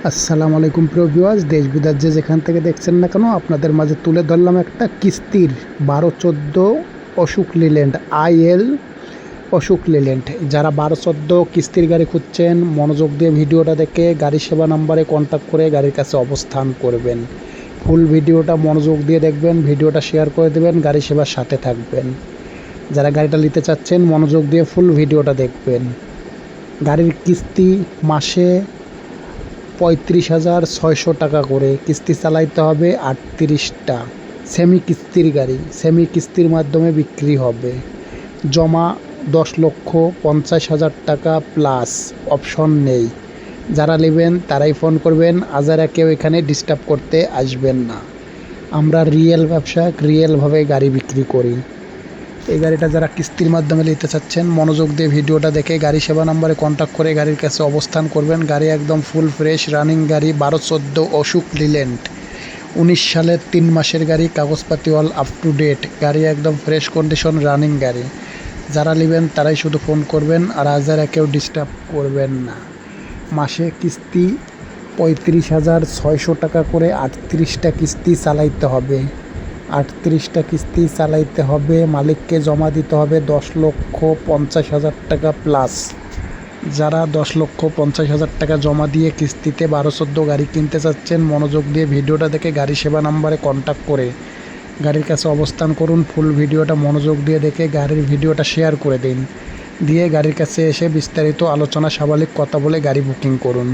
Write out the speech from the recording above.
আসসালামু আলাইকুম প্রিয় ভিউয়ার্স, দেশ বিদেশ যে যেখান থেকে দেখছেন না কেন, আপনাদের মাঝে তুলে ধরলাম একটা কিস্তির 12-14 অশোক লিল্যান্ড IL অশোক লিল্যান্ড। যারা 12-14 কিস্তির গাড়ি খুঁজছেন, মনোযোগ দিয়ে ভিডিওটা দেখে গাড়ি সেবা নাম্বারে কন্ট্যাক্ট করে গাড়ির কাছে অবস্থান করবেন। ফুল ভিডিওটা মনোযোগ দিয়ে দেখবেন, ভিডিওটা শেয়ার করে দেবেন, গাড়ি সেবার সাথে থাকবেন। যারা গাড়িটা নিতে চাচ্ছেন মনোযোগ দিয়ে ফুল ভিডিওটা দেখবেন। গাড়ির কিস্তি মাসে 35,600 টাকা করে কিস্তি চালাইতে হবে। 38টা সেমি কিস্তির গাড়ি, সেমি কিস্তির মাধ্যমে বিক্রি হবে। জমা 10,50,000 টাকা প্লাস, অপশন নেই। যারা নেবেন তারাই ফোন করবেন, আজারা কেউ এখানে ডিস্টার্ব করতে আসবেন না। আমরা রিয়েল ব্যবসা, রিয়েলভাবে গাড়ি বিক্রি করি। এই গাড়িটা যারা কিস্তির মাধ্যমে নিতে চাচ্ছেন মনোযোগ দিয়ে ভিডিওটা দেখে গাড়ি সেবা নাম্বারে কন্ট্যাক্ট করে গাড়ির কাছে অবস্থান করবেন। গাড়ি একদম ফুল ফ্রেশ রানিং গাড়ি, 12-14 অশোক লিল্যান্ড, 19 সালের 3 মাসের গাড়ি, কাগজপাতি অল আপ টু ডেট। গাড়ি একদম ফ্রেশ কন্ডিশন রানিং গাড়ি। যারা নেবেন তারাই শুধু ফোন করবেন, আর আজারা কেউ ডিস্টার্ব করবেন না। মাসে কিস্তি 35,600 টাকা করে, 38টা কিস্তি চালাইতে হবে। 38টা কিস্তি চালাইতে হবে, মালিককে জমা দিতে হবে 10,50,000 টাকা প্লাস। যারা 10,50,000 টাকা জমা দিয়ে কিস্তিতে 12-14 গাড়ি কিনতে চাচ্ছেন মনোযোগ দিয়ে ভিডিওটা দেখে গাড়ি সেবা নাম্বারে কন্ট্যাক্ট করে গাড়ির কাছে অবস্থান করুন। ফুল ভিডিওটা মনোযোগ দিয়ে দেখে গাড়ির ভিডিওটা শেয়ার করে দিন, দিয়ে গাড়ির কাছে এসে বিস্তারিত আলোচনা সাবালিক কথা বলে গাড়ি বুকিং করুন।